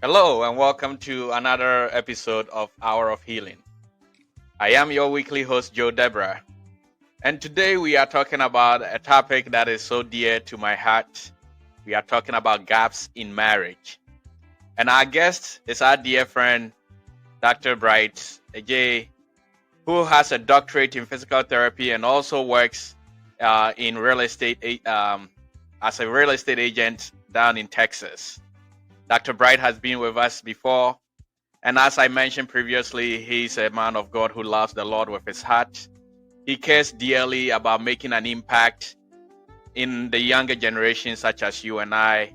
Hello, and welcome to another episode of Hour of Healing. I am your weekly host, Joe Debra, and today we are talking about a topic that is so dear to my heart. We are talking about gaps in marriage. And our guest is our dear friend, Dr. Bright Adjei, who has a doctorate in physical therapy and also works in real estate as a real estate agent down in Texas. Dr. Bright has been with us before. And as I mentioned previously, he's a man of God who loves the Lord with his heart. He cares dearly about making an impact in the younger generation, such as you and I,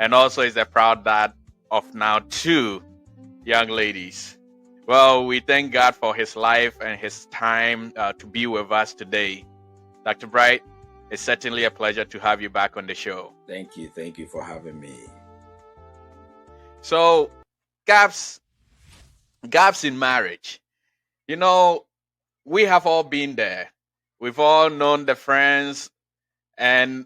and also is a proud dad of now two young ladies. Well, we thank God for his life and his time to be with us today. Dr. Bright, it's certainly a pleasure to have you back on the show. Thank you. Thank you for having me. So, gaps in marriage. You know, we have all been there. We've all known the friends, and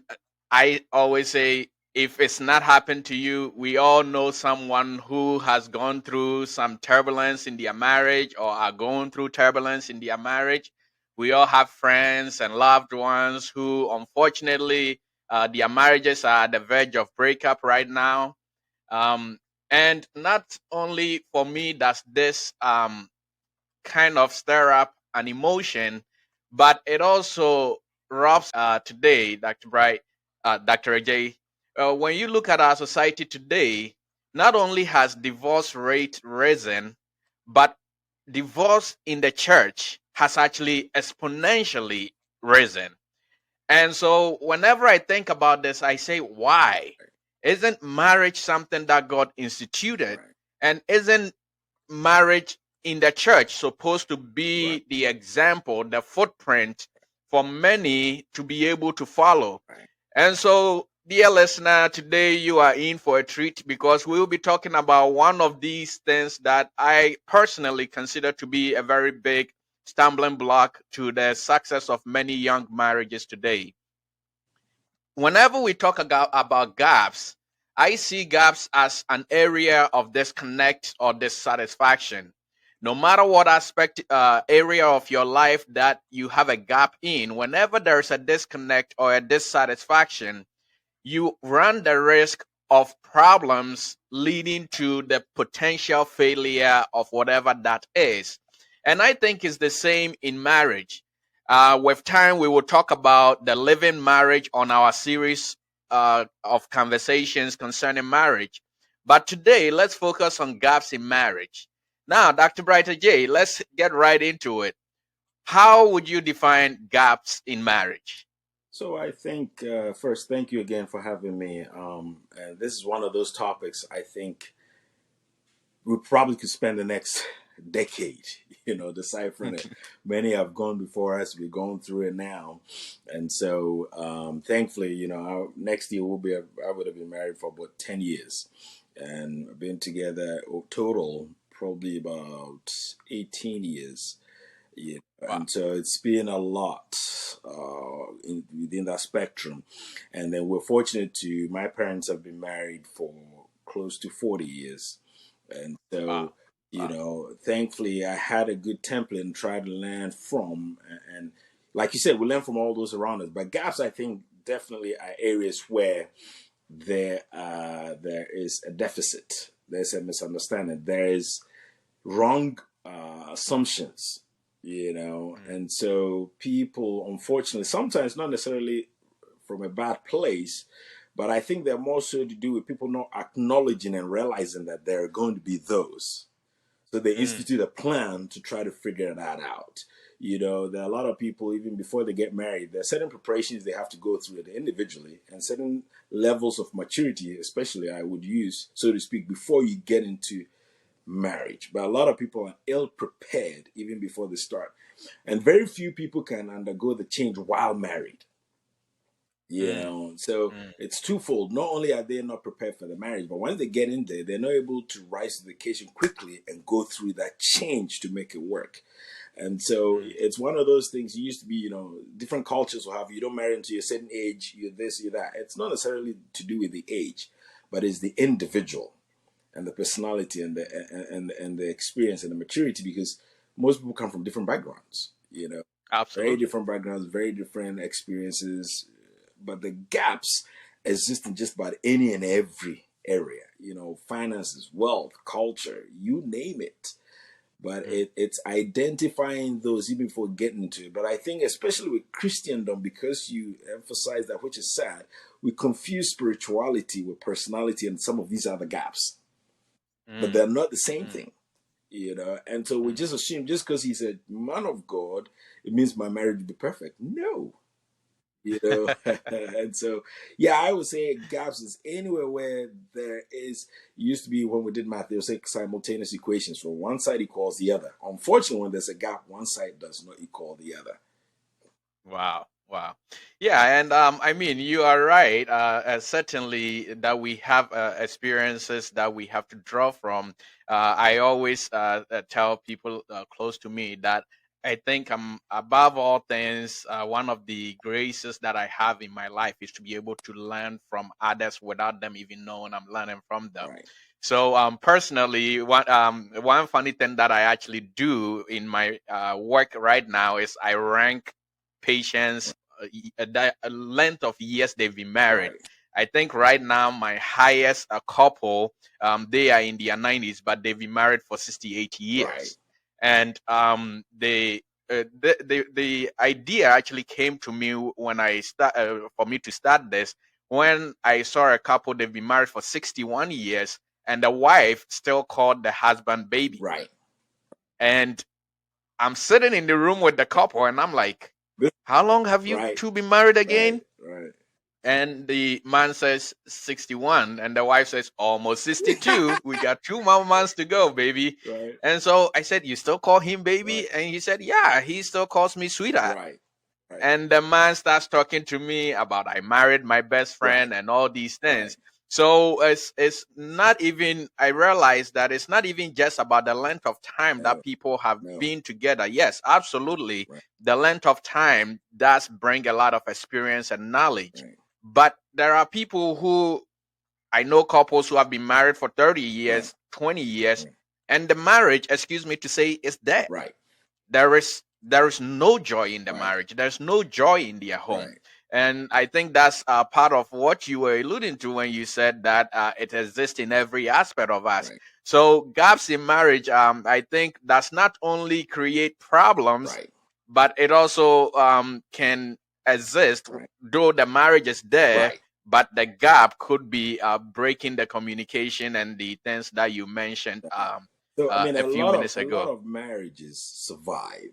I always say, if it's not happened to you, we all know someone who has gone through some turbulence in their marriage or are going through turbulence in their marriage. We all have friends and loved ones who, unfortunately, their marriages are at the verge of breakup right now. Um, and not only for me does this kind of stir up an emotion, but it also robs today, Dr. Bright, Dr. Adjei. When you look at our society today, not only has divorce rate risen, but divorce in the church has actually exponentially risen. And so whenever I think about this, I say, why? Isn't marriage something that God instituted? Right. And isn't marriage in the church supposed to be Right. the example, the footprint for many to be able to follow? Right. And so, dear listener, today you are in for a treat because we will be talking about one of these things that I personally consider to be a very big stumbling block to the success of many young marriages today. Whenever we talk about gaps, I see gaps as an area of disconnect or dissatisfaction. No matter what aspect, area of your life that you have a gap in, whenever there's a disconnect or a dissatisfaction, you run the risk of problems leading to the potential failure of whatever that is. And I think it's the same in marriage. With time, we will talk about the living marriage on our series of conversations concerning marriage. But today, let's focus on gaps in marriage. Now, Dr. Brighter J, let's get right into it. How would you define gaps in marriage? So I think first, thank you again for having me. And this is one of those topics I think we probably could spend the next decade, deciphering it. Many have gone before us. We're going through it now, and so thankfully, our next year I would have been married for about 10 years, and I've been together total probably about 18 years. Yeah, Wow. and so it's been a lot within that spectrum. And then we're fortunate my parents have been married for close to 40 years. And Wow. so, Wow. thankfully I had a good template and tried to learn from. And like you said, we learn from all those around us. But gaps, I think, definitely are areas where there is a deficit. There's a misunderstanding. There is wrong assumptions, and so people, unfortunately, sometimes not necessarily from a bad place, but I think they're more so to do with people not acknowledging and realizing that there are going to be those. So they Mm. institute a plan to try to figure that out. There are a lot of people, even before they get married, there are certain preparations they have to go through individually and certain levels of maturity, especially I would use, so to speak, before you get into marriage. But a lot of people are ill prepared even before they start. And very few people can undergo the change while married. Mm. So Mm. it's twofold. Not only are they not prepared for the marriage, but once they get in there, they're not able to rise to the occasion quickly and go through that change to make it work. And so Mm. it's one of those things. You used to be, different cultures will have you don't marry until you're a certain age, you're this, you're that. It's not necessarily to do with the age, but it's the individual. and the personality and the experience and the maturity, because most people come from different backgrounds, very Absolutely. different backgrounds, very different experiences, but the gaps exist in just about any and every area, finances, wealth, culture, you name it. But Mm, it's identifying those even before getting to it. But I think, especially with Christendom, because you emphasize that, which is sad, we confuse spirituality with personality and some of these other gaps. But mm, they're not the same mm, thing, And so we mm. just assume just because he's a man of God, it means my marriage will be perfect. No, and so yeah, I would say gaps is anywhere where there is. It used to be when we did math, they would say simultaneous equations from one side equals the other. Unfortunately, when there's a gap, one side does not equal the other. Wow, wow. Yeah, and I mean, you are right. Certainly, that we have experiences that we have to draw from. I always tell people close to me that I think above all things, one of the graces that I have in my life is to be able to learn from others without them even knowing I'm learning from them. Right, So personally, one funny thing that I actually do in my work right now is I rank patients, a length of years they've been married. right, I think right now my highest couple, they are in their 90s, but they've been married for 68 right, years. And the idea actually came to me when I start for me to start this, when I saw a couple, they've been married for 61 years, and the wife still called the husband baby. right. And I'm sitting in the room with the couple, and I'm like, This, how long have you right, two been married right, again? right. And the man says 61, and the wife says almost 62. We got 2 more months to go, baby. Right, And so I said, you still call him right, baby? And he said, yeah, he still calls me sweetheart. right, right, And the man starts talking to me about I married my best right, friend and all these right. things. So it's not even, I realize that it's not even just about the length of time that No, people have no, been together. Yes, absolutely, right, the length of time does bring a lot of experience and knowledge. right, But there are people who, I know couples who have been married for 30 right, years, 20 years, right, and the marriage, excuse me to say, is dead. right, There is no joy in the right, marriage. There's no joy in their home. right, And I think that's part of what you were alluding to when you said that it exists in every aspect of us. right, So gaps in marriage, I think, does not only create problems, right, but it also can exist, right, though the marriage is there, right. but the gap could be breaking the communication and the things that you mentioned Right. So I mean, a few minutes a lot ago. of marriages survive.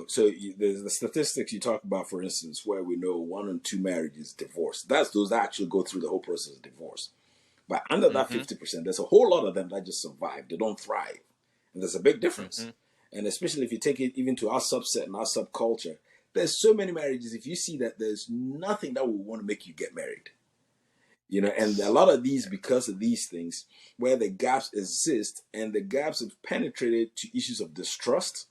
So there's the statistics you talk about, for instance, where we know one and two marriages divorce. That's those that actually go through the whole process of divorce. But under that Hmm. 50%, there's a whole lot of them that just survive. They don't thrive, and there's a big difference. Hmm. And especially if you take it even to our subset and our subculture, there's so many marriages. If you see that there's nothing that will want to make you get married, and a Yes. lot of these, because of these things, where the gaps exist, and the gaps have penetrated to issues of distrust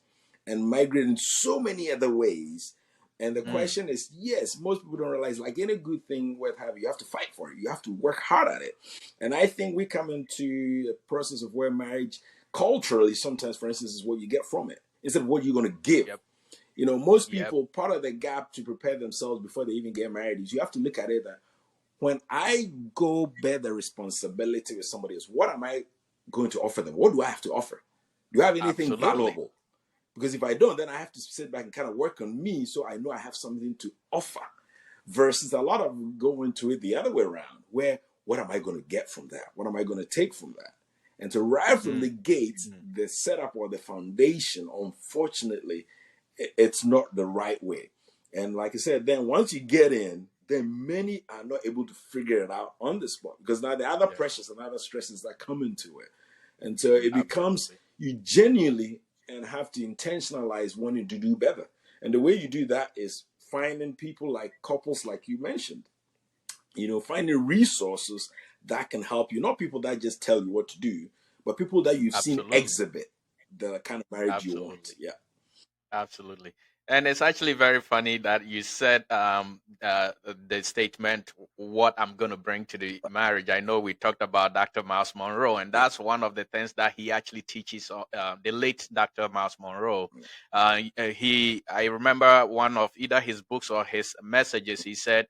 and migrated in so many other ways. And the Mm. question is, yes, most people don't realize, like any good thing worth having, you have to fight for it. You have to work hard at it. And I think we come into a process of where marriage, culturally, sometimes, for instance, is what you get from it instead of what you're going to give. Yep. Most Yep. people, part of the gap to prepare themselves before they even get married is you have to look at it that when I go bear the responsibility with somebody else, what am I going to offer them? What do I have to offer? Do I have anything Absolutely. valuable? Because if I don't, then I have to sit back and kind of work on me so I know I have something to offer. Versus a lot of going to it the other way around, where what am I going to get from that? What am I going to take from that? And to right from the Mm. gate, Mm. the setup or the foundation, unfortunately, it's not the right way. And like I said, then once you get in, then many are not able to figure it out on the spot because now there are other Yes. pressures and other stresses that come into it. And so it becomes Absolutely. you genuinely and have to intentionalize wanting to do better. And the way you do that is finding people like couples, like you mentioned, finding resources that can help you, not people that just tell you what to do, but people that you've seen Absolutely. exhibit the kind of marriage you want. Absolutely. Yeah. Absolutely. And it's actually very funny that you said the statement, what I'm going to bring to the marriage. I know we talked about Dr. Miles Monroe, and Yeah, that's one of the things that he actually teaches, the late Dr. Miles Monroe. I remember one of either his books or his messages, he said,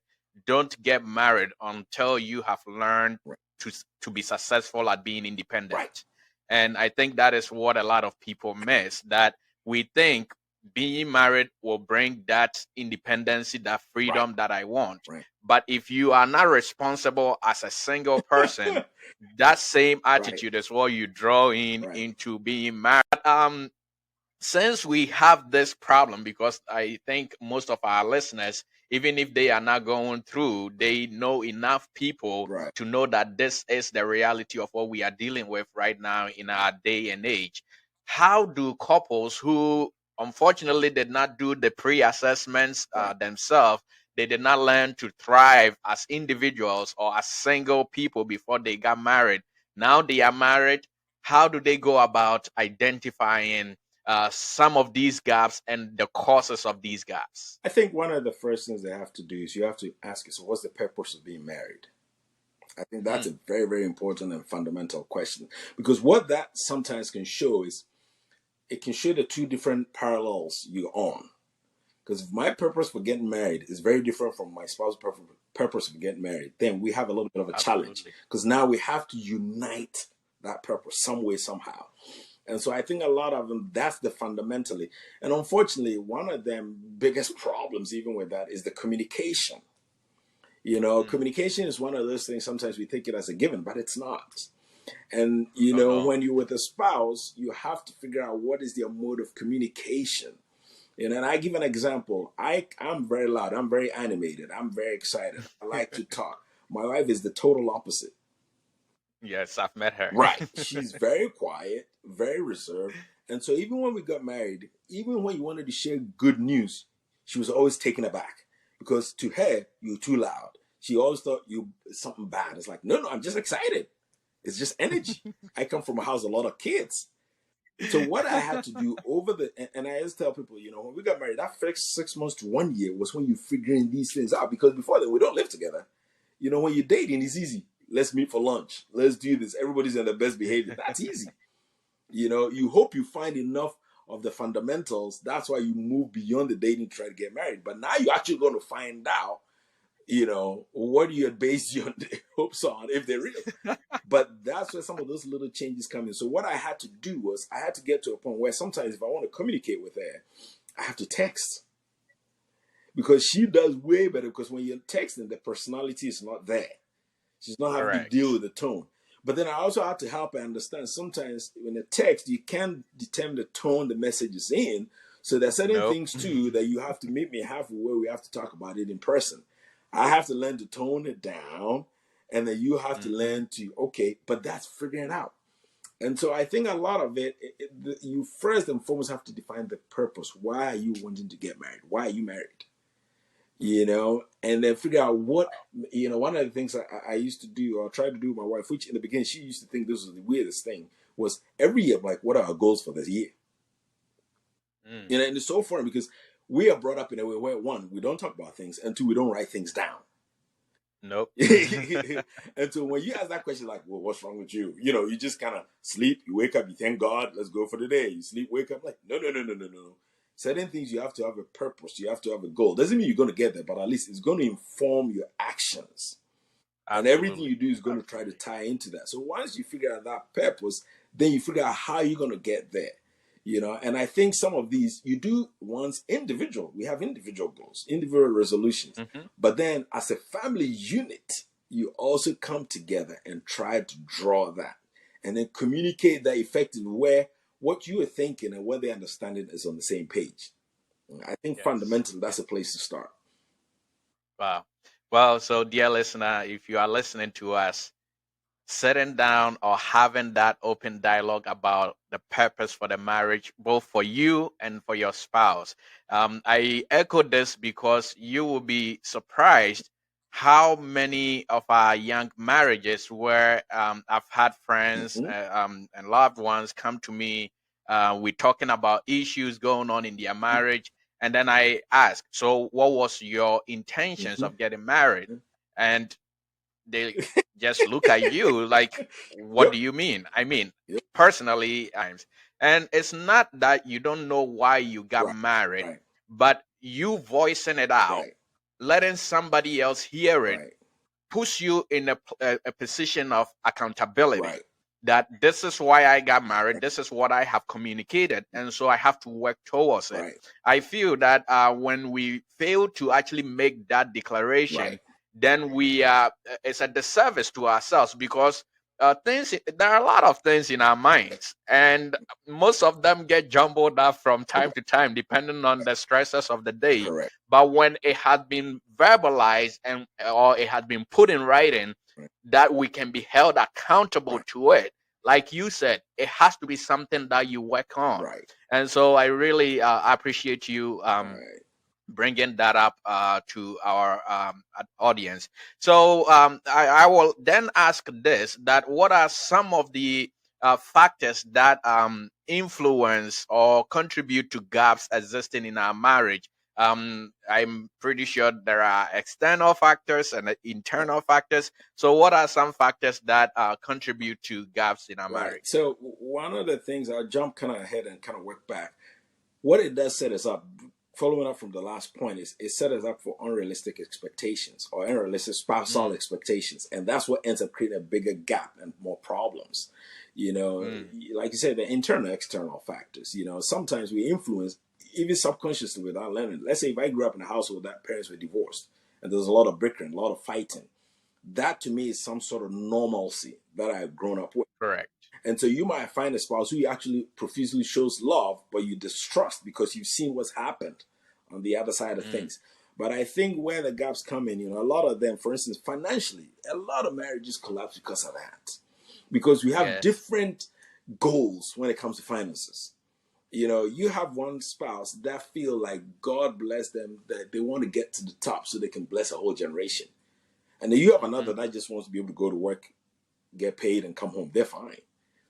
don't get married until you have learned right, to be successful at being right, independent. And I think that is what a lot of people miss, that we think being married will bring that independency, that right, freedom that I want. right, But if you are not responsible as a single person, that same right, attitude is what you draw in right, into being married. Since we have this problem, because I think most of our listeners, even if they are not going through, they know enough people right, to know that this is the reality of what we are dealing with right now in our day and age. How do couples who unfortunately did not do the pre-assessments right. themselves, they did not learn to thrive as individuals or as single people before they got married, now they are married, how do they go about identifying some of these gaps and the causes of these gaps? I think one of the first things they have to do is you have to ask yourself, what's the purpose of being married? I think that's Mm, a very, very important and fundamental question because what that sometimes can show is it can show the two different parallels you're on. Because if my purpose for getting married is very different from my spouse's purpose for getting married, then we have a little bit of a challenge absolutely. because now we have to unite that purpose some way, somehow. And so I think a lot of them, that's the fundamentally. And unfortunately, one of them biggest problems, even with that, is the communication. Mm, Communication is one of those things sometimes we take it as a given, but it's not. And, oh, no. when you're with a spouse, you have to figure out what is their mode of communication. And I give an example. I'm very loud. I'm very animated. I'm very excited. I like to talk. My wife is the total opposite. Yes, I've met her. Right. She's very quiet, very reserved. And so even when we got married, even when you wanted to share good news, she was always taken aback because to her, you're too loud. She always thought you something bad. It's like, no, no, I'm just excited. It's just energy. I come from a house, a lot of kids. So what I had to do and I always tell people, when we got married, that first 6 months to 1 year was when you figuring these things out because before then we don't live together. When you're dating, it's easy. Let's meet for lunch. Let's do this. Everybody's on their best behavior. That's easy. You hope you find enough of the fundamentals. That's why you move beyond the dating to try to get married. But now you're actually going to find out, what you had based your hopes on, if they're real. But that's where some of those little changes come in. So what I had to do was I had to get to a point where sometimes if I want to communicate with her, I have to text because she does way better. Because when you're texting, the personality is not there. She's not having to deal Correct. with the tone. But then I also had to help her understand sometimes in a text, you can't determine the tone the message is in. So there's certain Nope. things too that you have to meet me halfway where we have to talk about it in person. I have to learn to tone it down, and then you have to Hmm. learn to, okay, but that's figuring it out. And so I think a lot of you first and foremost have to define the purpose. Why are you wanting to get married? Why are you married? And then figure out one of the things I used to do or try to do with my wife, which in the beginning she used to think this was the weirdest thing, was every year, like, what are our goals for this year? Mm. And it's so funny because we are brought up in a way where one, we don't talk about things, and two, we don't write things down. Nope. And so when you ask that question, like, well, what's wrong with you? You just kind of sleep, you wake up, you thank God, let's go for the day. You sleep, wake up, like, no, no, no, no, no, no. Certain things you have to have a purpose, you have to have a goal. Doesn't mean you're going to get there, but at least it's going to inform your actions. And everything Absolutely. you do is going to try to Absolutely. tie into that. So once you figure out that purpose, then you figure out how you're going to get there. And I think some of these you do once individual. We have individual goals, individual resolutions. Hmm. But then as a family unit, you also come together and try to draw that and then communicate that effectively where what you are thinking and what they understanding is on the same page. I think Yes. fundamentally that's a place to start. Wow. Well, so dear listener, if you are listening to us, sitting down or having that open dialogue about the purpose for the marriage, both for you and for your spouse. I echo this because you will be surprised how many of our young marriages where I've had friends Hmm. and loved ones come to me. We're talking about issues going on in their marriage. And then I ask, so what was your intentions Hmm. of getting married? And they just look at you like, what Yep. do you mean? I mean, Yep. personally, and it's not that you don't know why you got Right. married, Right. but you voicing it out, Right. letting somebody else hear it, Right. puts you in a position of accountability, Right. that this is why I got married, this is what I have communicated, and so I have to work towards it. Right. I feel that when we fail to actually make that declaration, Right. then we it's a disservice to ourselves, because there are a lot of things in our minds, and most of them get jumbled up from time to time depending on the stresses of the day. Correct. But when it has been verbalized, and or it has been put in writing, Right. that we can be held accountable Right. to it, like you said, it has to be something that you work on. Right. And so I really appreciate you Right. bringing that up to our audience. So I will then ask this: that what are some of the factors that influence or contribute to gaps existing in our marriage? I'm pretty sure there are external factors and internal factors. So, what are some factors that contribute to gaps in our Right. marriage? So one of the things, I'll jump kind of ahead and kind of work back. What it does set us up, following up from the last point, is it set us up for unrealistic expectations or unrealistic spousal Mm, expectations. And that's what ends up creating a bigger gap and more problems. You know, mm, like you said, the internal, external factors, sometimes we influence even subconsciously without learning. Let's say if I grew up in a household that parents were divorced and there's a lot of bickering, a lot of fighting, that to me is some sort of normalcy that I've grown up with. correct. And so you might find a spouse who actually profusely shows love, but you distrust because you've seen what's happened on the other side of Mm, things. But I think where the gaps come in, a lot of them, for instance, financially, a lot of marriages collapse because of that. Because we have yes. different goals when it comes to finances. You have one spouse that feel like God bless them, that they want to get to the top so they can bless a whole generation. And then you have Hmm. another that just wants to be able to go to work, get paid, and come home. They're fine.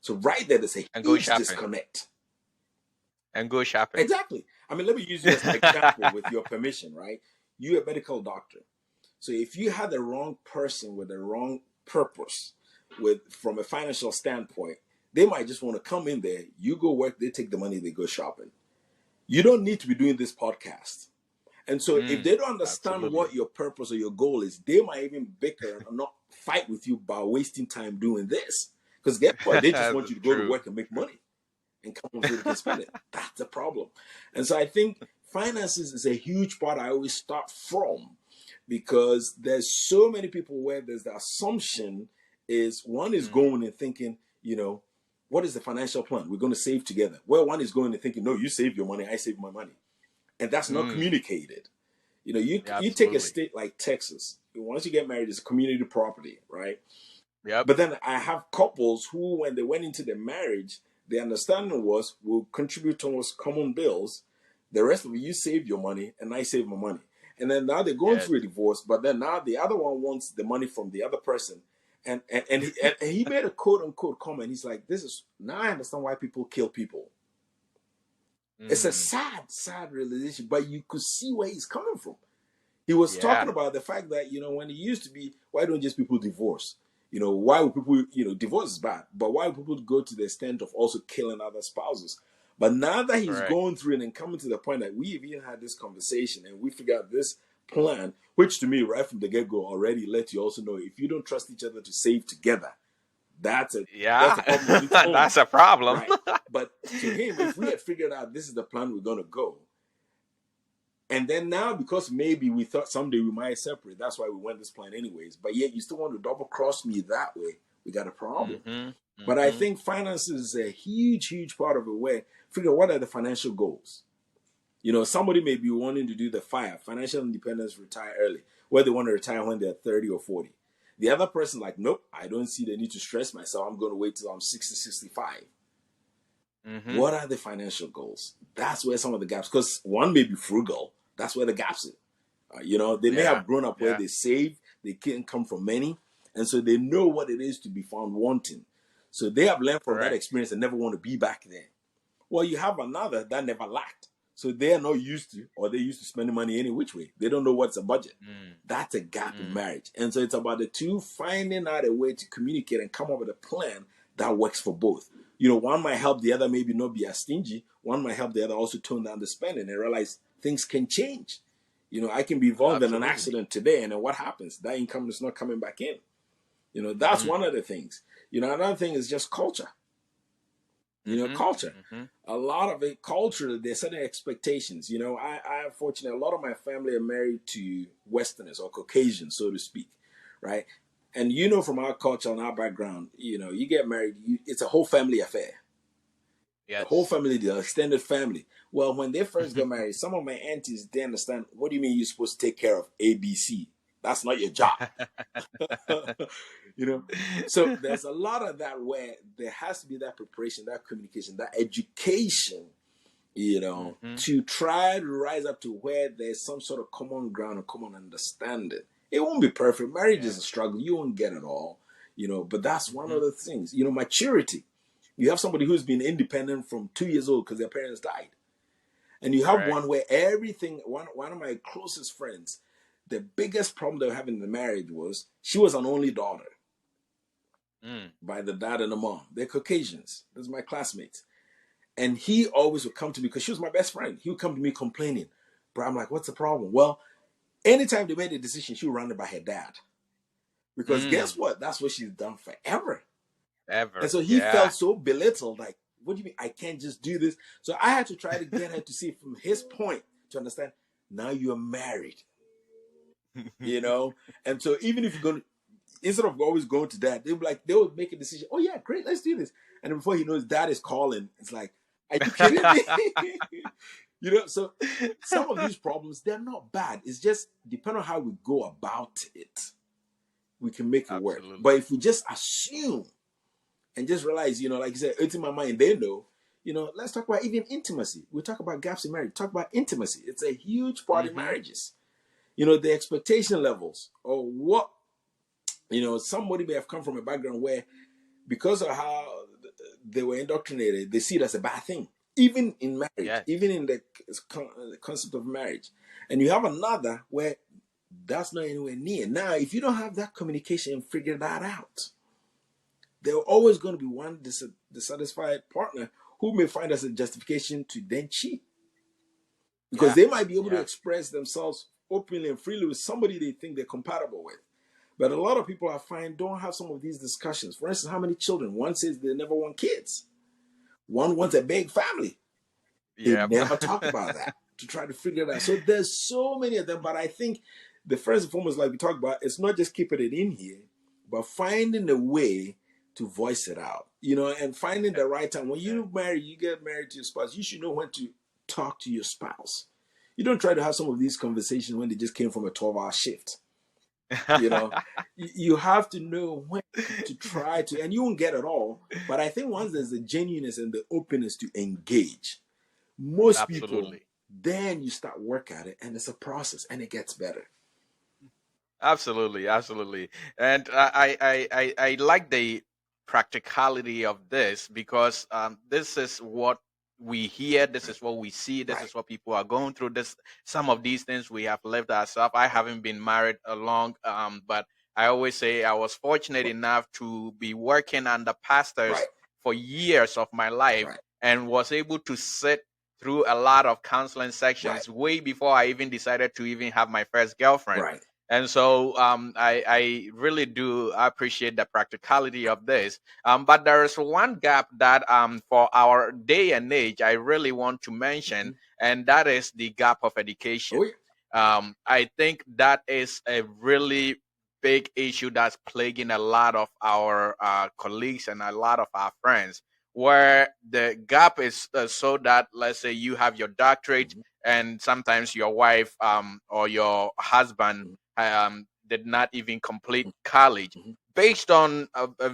So right there, there's a And go huge shopping. disconnect. And go shopping. Exactly. I mean, let me use you as an example with your permission, right? You're a medical doctor. So if you had the wrong person with the wrong purpose, from a financial standpoint, they might just want to come in there, you go work, they take the money, they go shopping. You don't need to be doing this podcast. And so if Mm, they don't understand absolutely. what your purpose or your goal is, they might even bicker and not fight with you by wasting time doing this. Because guess what? They just want you to go to True. work and make money and come home so they can spend it. That's the problem. And so I think finances is a huge part I always start from, because there's so many people where there's the assumption is one is Mm, going and thinking, what is the financial plan? We're going to save together. Well, one is going and thinking, no, you save your money, I save my money. And that's not mm, communicated. yeah, You take a absolutely. state like Texas. Once you get married, it's community property, right? Yep. But then I have couples who, when they went into the marriage, the understanding was we'll contribute towards common bills. The rest of it, you save your money, and I save my money. And then now they're going Yes. through a divorce, but then now the other one wants the money from the other person. And he made a quote unquote comment. He's like, "This is now I understand why people kill people." It's a Mm, sad, sad realization, but you could see where he's coming from. He was yeah. talking about the fact that when it used to be, why don't just people divorce? Why would people, divorce is bad, but why would people go to the extent of also killing other spouses? But now that he's Correct. going through it and coming to the point that we've even had this conversation and we figured out this plan, which to me right from the get-go already let you also know, if you don't trust each other to save together, that's a Yeah. problem on its own, That's a problem. right? But to him, if we had figured out this is the plan we're going to go, and then now, because maybe we thought someday we might separate, that's why we went this plan anyways. But yet you still want to double cross me that way, we got a problem. Hmm. But I Hmm. think finances is a huge, huge part of it, where figure what are the financial goals. Somebody may be wanting to do the financial independence, retire early, where they want to retire when they're 30 or 40. The other person, like, nope, I don't see the need to stress myself. I'm going to wait till I'm 60, 65. Hmm. What are the financial goals? That's where some of the gaps, because one may be frugal. That's where the gaps are. They may Yeah. have grown up where Yeah. they save, they can't come from many, and so they know what it is to be found wanting. So they have learned from that Correct. experience and never want to be back there. Well, you have another that never lacked. So they are not used to, or they're used to spending money any which way. They don't know what's a budget. Mm. That's a gap in Mm. marriage. And so it's about the two finding out a way to communicate and come up with a plan that works for both. One might help the other maybe not be as stingy. One might help the other also tone down the spending and realize things can change. I can be involved in an Absolutely. accident today, and then what happens? That income is not coming back in. That's Mm. one of the things. Another thing is just culture. Mm-hmm. Culture. Mm-hmm. A lot of it, culture, there's certain expectations. I fortunately, a lot of my family are married to Westerners or Caucasians, so to speak, right? And from our culture and our background, you get married, it's a whole family affair. The whole Yes. family, the extended family. Well, when they first got married, some of my aunties, they understand, what do you mean you're supposed to take care of ABC? That's not your job. you know so there's a lot of that where there has to be that preparation, that communication, that education, Mm-hmm. to try to rise up to where there's some sort of common ground and common understanding. It won't be perfect. Marriage is Yeah. a struggle. You won't get it all, but that's one Mm-hmm. of the things. Maturity. You have somebody who's been independent from 2 years old because their parents died, and you have Correct. one where everything. One of my closest friends, the biggest problem they were having in the marriage was she was an only daughter Mm. by the dad and the mom. They're Caucasians. Those are my classmates. And he always would come to me because she was my best friend. He would come to me complaining. But I'm like, what's the problem? Well, anytime they made a decision, she would run it by her dad. Because guess Mm. what? That's what she's done forever. And Ever. so he Yeah. felt so belittled, like, what do you mean I can't just do this? So I had to try to get her to see from his point to understand, now you're married, you know? And so even if you're going to, instead of always going to dad, they would make a decision. Oh yeah, great, let's do this. And then before he knows, dad is calling. It's like, are you kidding me? So some of these problems, they're not bad. It's just depending on how we go about it, we can make it work. But Absolutely. if we just assume and just realize, like you said, it's in my mind, they know. Let's talk about even intimacy. We talk about gaps in marriage. Talk about intimacy. It's a huge part in Mm-hmm. marriages. The expectation levels, or what somebody may have come from a background where, because of how they were indoctrinated, they see it as a bad thing, even in marriage, Yes. even in the concept of marriage. And you have another where that's not anywhere near. Now, if you don't have that communication and figure that out, there are always going to be one dissatisfied partner who may find as a justification to then cheat, because Yeah. they might be able to Yeah. express themselves openly and freely with somebody they think they're compatible with. But a lot of people I find don't have some of these discussions. For instance, how many children? One says they never want kids. One wants a big family. They Yep. never talk about that to try to figure it out. So there's so many of them. But I think the first and foremost, like we talked about, it's not just keeping it in here, but finding a way to voice it out. And finding the right time. When Yeah. you get married to your spouse, you should know when to talk to your spouse. You don't try to have some of these conversations when they just came from a 12-hour shift. you know you have to know when to try to, and you won't get it all, but I think once there's the genuineness and the openness to engage most people, Absolutely. then you start work at it, and it's a process and it gets better. Absolutely, absolutely. And I like the practicality of this because this is what we hear, this Right, is what we see, this right, is what people are going through. This some of these things we have lived ourselves. I right, haven't been married a long, but I always say I was fortunate enough to be working under right, pastors for years of my life right, and was able to sit through a lot of counseling right, sections way before I even decided to even have my first girlfriend. right. And so I really do appreciate the practicality of this. But there is one gap that for our day and age, I really want to mention, Mhm. and that is the gap of education. Oh yeah. I think that is a really big issue that's plaguing a lot of our colleagues and a lot of our friends, where the gap is so that, let's say, you have your doctorate Mhm, and sometimes your wife or your husband mhm, did not even complete college mhm. based on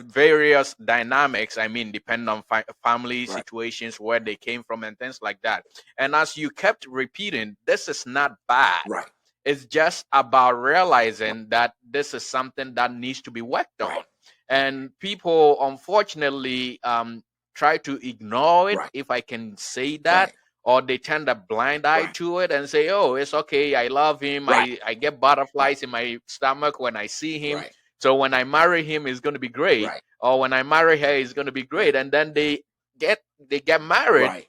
various dynamics. I mean, depending on family Right, situations, where they came from, and things like that. And as you kept repeating, this is not bad. right, It's just about right, realizing that this is something that needs to be worked right, on. And people, unfortunately, try to ignore it, right, if I can say that, right, or they turn a blind eye Right. to it and say, "Oh, it's okay. I love him. Right. I get Right. butterflies in my stomach when I see him. Right. So when I marry him, it's going to be great, Right. or when I marry her, it's going to be Right. great." And then they get married, Right.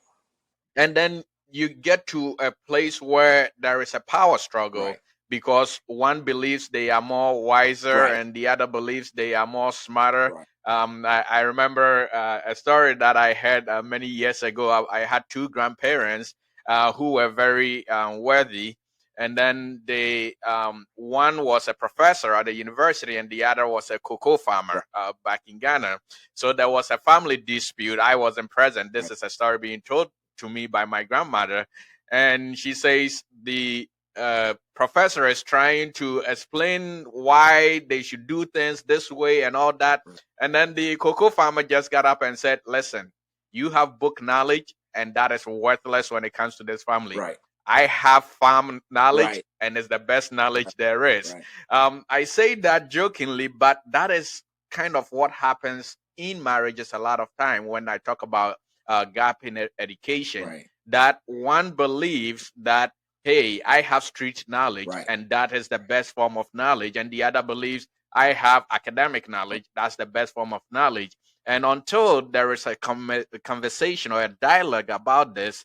and then you get to a place where there is a power struggle Right. because one believes they are more wiser Right. and the other believes they are more smarter. Right. I remember a story that I heard many years ago. I had two grandparents who were very worthy, and then one was a professor at the university and the other was a cocoa farmer Right. back in Ghana. So there was a family dispute. I wasn't present. This Right. is a story being told to me by my grandmother, and she says the professor is trying to explain why they should do things this way and all that, Right. and then the cocoa farmer just got up and said, "Listen, you have book knowledge, and that is worthless when it comes to this family. Right. I have farm knowledge, Right. and it's the best knowledge there is." Right. I say that jokingly, but that is kind of what happens in marriages a lot of time when I talk about gap in education, Right. that one believes that, hey, I have street knowledge Right. and that is the best form of knowledge, and the other believes I have academic knowledge, that's the best form of knowledge. And until there is a conversation or a dialogue about this,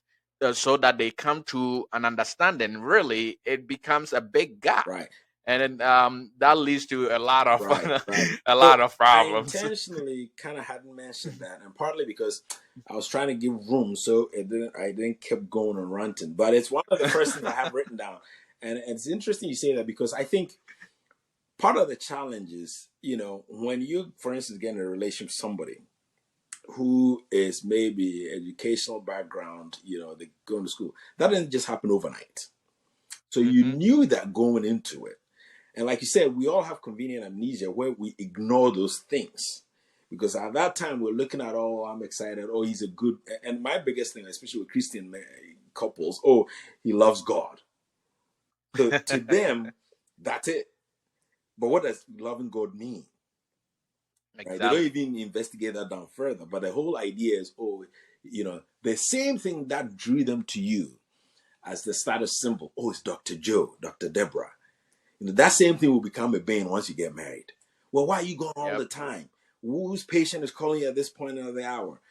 so that they come to an understanding, really it becomes a big gap, Right. and then, that leads to a lot of Right. Right. a So lot of I problems. intentionally kind of hadn't mentioned that, and partly because I was trying to give room, so I didn't keep going and ranting. But it's one of the first things I have written down, and it's interesting you say that because I think part of the challenge is, when you, for instance, get in a relationship with somebody who is maybe educational background, they go to school. That didn't just happen overnight. So you Hmm. knew that going into it. And like you said, we all have convenient amnesia where we ignore those things. Because at that time, we're looking at, oh, I'm excited. Oh, he's a good. And my biggest thing, especially with Christian couples, oh, he loves God. So to them, that's it. But what does loving God mean? Right? They don't Exactly. even investigate that down further. But the whole idea is, oh, the same thing that drew them to you as the status symbol. Oh, it's Dr. Joe, Dr. Deborah. That same thing will become a bane once you get married. Well, why are you going all Yep. the time? Whose patient is calling you at this point of the hour?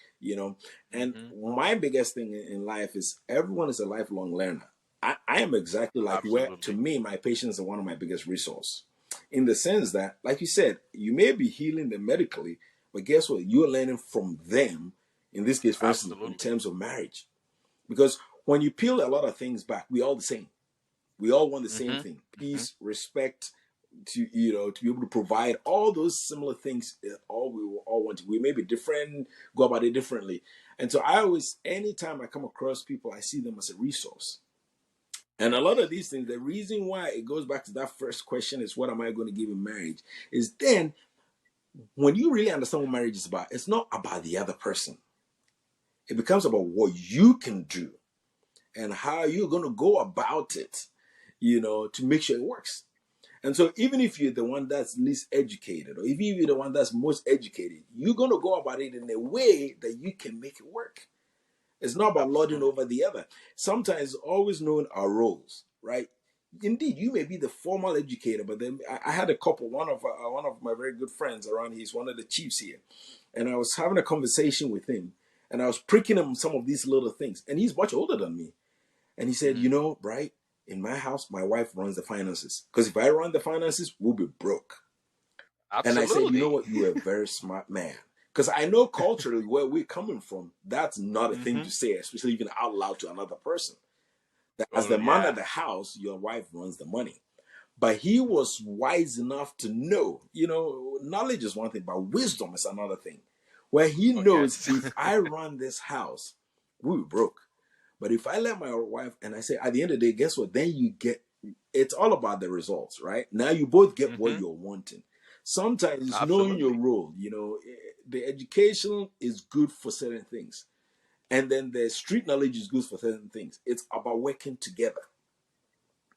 And Hmm. my biggest thing in life is everyone is a lifelong learner. I am exactly like where, to Absolutely. me, my patients are one of my biggest resource, in the sense that, like you said, you may be healing them medically, but guess what? You're learning from them. In this case, for instance, in Absolutely. terms of marriage, because when you peel a lot of things back, we all the same. We all want the same Hmm. thing: Hmm. peace, respect, to be able to provide all those similar things. All we all want. We may be different, go about it differently. And so I always, anytime I come across people, I see them as a resource. And a lot of these things, the reason why it goes back to that first question is, what am I going to give in marriage? Is then when you really understand what marriage is about, it's not about the other person. It becomes about what you can do and how you're going to go about it, to make sure it works. And so, even if you're the one that's least educated, or if you're the one that's most educated, you're going to go about it in a way that you can make it work. It's not about lording Absolutely. over the other. Sometimes, always knowing our roles, right? Indeed, you may be the formal educator, but then I had a couple. One of my very good friends around. He's one of the chiefs here, and I was having a conversation with him, and I was pricking him some of these little things. And he's much older than me, and he said, Mm. Bright, in my house, my wife runs the finances. Because if I run the finances, we'll be broke. And I said, you know Absolutely. what? You're a very smart man. Because I know culturally where we're coming from, that's not a thing Hmm. to say, especially even out loud to another person. That as Oh the man of yeah. the house, your wife runs the money. But he was wise enough to know, knowledge is one thing, but wisdom is another thing. Where he Oh knows, yes. if I run this house, we will broke. But if I let my wife, and I say, at the end of the day, guess what? Then you get, it's all about the results, right? Now you both get what Hmm. you're wanting. Sometimes it's knowing your Absolutely. role. The education is good for certain things, and then the street knowledge is good for certain things. It's about working together.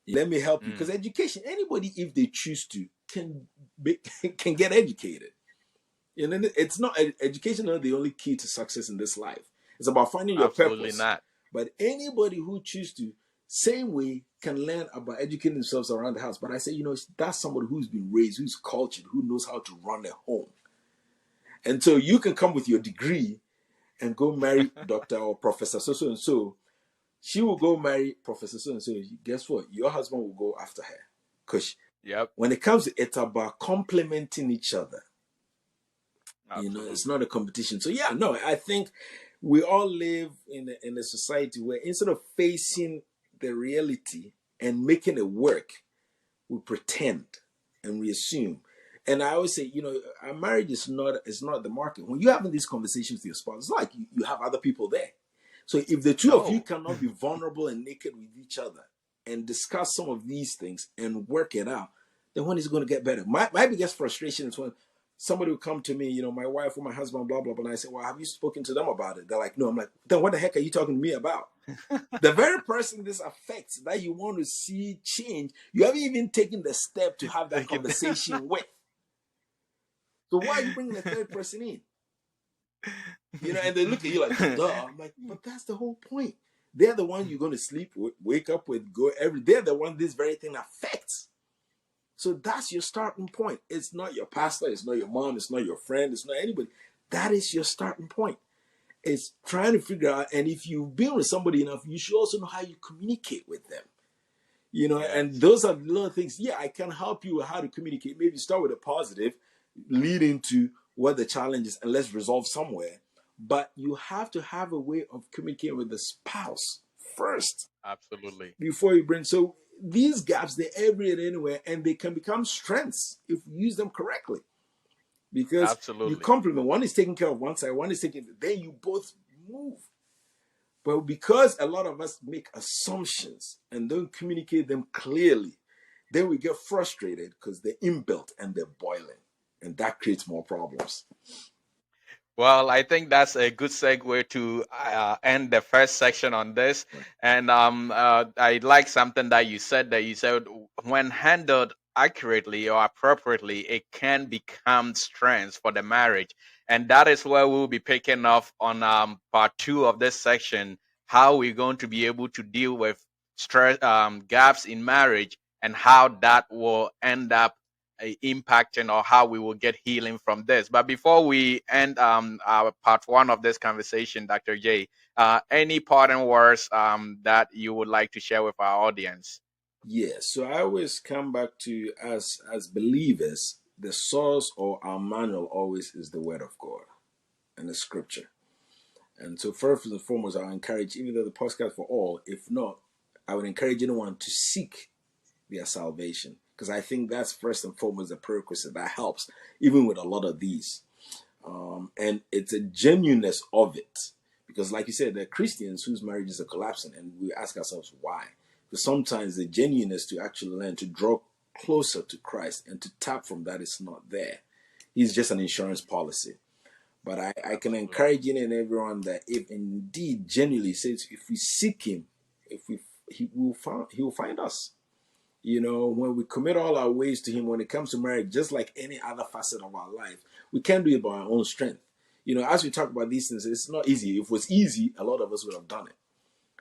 Let me help you, because Mm. education, anybody, if they choose to, be, can get educated. It's not education is not the only key to success in this life. It's about finding your Absolutely purpose. not. But anybody who chooses to, same way, can learn about educating themselves around the house. But I say, that's somebody who's been raised, who's cultured, who knows how to run a home. And so you can come with your degree and go marry Dr. or Professor so and so. She will go marry Professor so and so. Guess what? Your husband will go after her. Because Yep. when it comes to it's about complementing each other. It's Absolutely. not a competition. So yeah, no, I think we all live in a society where instead of facing the reality and making it work, we pretend and we assume. And I always say, our marriage is not the market. When you're having these conversations with your spouse, it's like you have other people there. So if the two of you No. cannot be vulnerable and naked with each other and discuss some of these things and work it out, then when is it going to get better? My biggest frustration is when somebody will come to me, my wife or my husband, blah, blah, blah, and I say, well, have you spoken to them about it? They're like, no. I'm like, then what the heck are you talking to me about? The very person this affects that you want to see change, you haven't even taken the step to have that Thank you. conversation with. So why are you bringing a third person in? And they look at you like, duh. I'm like, but that's the whole point. They're the one you're going to sleep with, wake up with, go every. They're the one this very thing affects. So that's your starting point. It's not your pastor, it's not your mom, it's not your friend, it's not anybody. That is your starting point. It's trying to figure out, and if you've been with somebody enough, you should also know how you communicate with them. And Yes. those are little things. Yeah, I can help you with how to communicate. Maybe start with a positive, lead into what the challenge is, and let's resolve somewhere. But you have to have a way of communicating with the spouse first Absolutely. before you bring. So these gaps, they're everywhere anywhere, and they can become strengths if you use them correctly. Because you Absolutely. complement. One is taking care of one side, one is taking, then you both move. But because a lot of us make assumptions and don't communicate them clearly, then we get frustrated because they're inbuilt and they're boiling. And that creates more problems. Well, I think that's a good segue to end the first section on this. Right. And I like something that you said. That you said when handled accurately or appropriately, it can become strength for the marriage. And that is where we'll be picking off on part two of this section. How we're going to be able to deal with stress gaps in marriage and how that will end up impacting or how we will get healing from this. But before we end our part one of this conversation, Dr. J, any parting words that you would like to share with our audience? Yeah. So I always come back to, as believers, the source or our manual always is the word of God and the scripture. And so first and foremost, I encourage, even though the podcast for all, if not, I would encourage anyone to seek their salvation. Because I think that's first and foremost the prerequisite that helps, even with a lot of these. And it's a genuineness of it. Because, like you said, there are Christians whose marriages are collapsing, and we ask ourselves why. Because sometimes the genuineness to actually learn to draw closer to Christ and to tap from that is not there. He's just an insurance policy. But I can Absolutely. encourage you and everyone that if indeed genuinely says, if we seek Him, if we He will find us. When we commit all our ways to Him, when it comes to marriage, just like any other facet of our life, we can't do it by our own strength. As we talk about these things, it's not easy. If it was easy, a lot of us would have done it.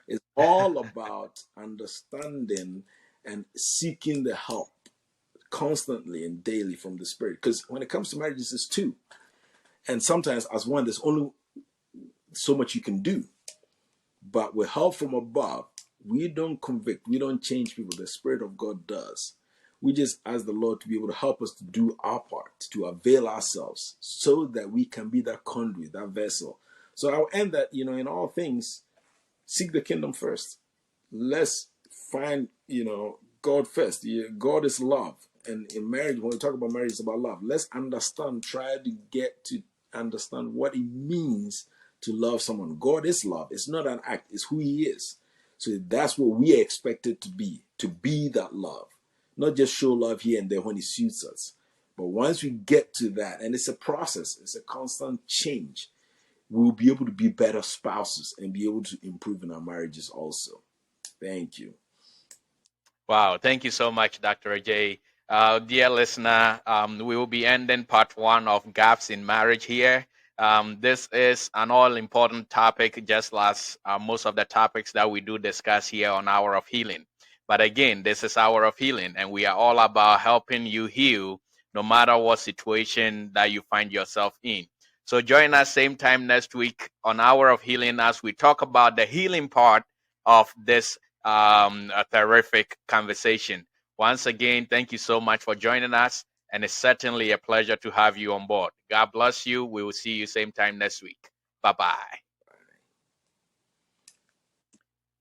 It's all about understanding and seeking the help constantly and daily from the Spirit. Because when it comes to marriages, it's two. And sometimes, as one, there's only so much you can do. But with help from above, we don't convict, we don't change people. The Spirit of God does. We just ask the Lord to be able to help us to do our part, to avail ourselves so that we can be that conduit, that vessel. So I'll end that, in all things, seek the kingdom first. Let's find, God first. God is love. And in marriage, when we talk about marriage, it's about love. Let's understand, try to get to understand what it means to love someone. God is love. It's not an act, it's who He is. So that's what we are expected to be that love. Not just show love here and there when it suits us. But once we get to that, and it's a process, it's a constant change, we'll be able to be better spouses and be able to improve in our marriages also. Thank you. Wow, thank you so much, Dr. Adjei. Dear listener, we will be ending part one of Gaps in Marriage here. This is an all important topic, just as most of the topics that we do discuss here on Hour of Healing. But again, this is Hour of Healing, and we are all about helping you heal no matter what situation that you find yourself in. So join us same time next week on Hour of Healing as we talk about the healing part of this terrific conversation. Once again, thank you so much for joining us, and it's certainly a pleasure to have you on board. God bless you. We will see you same time next week. Bye bye.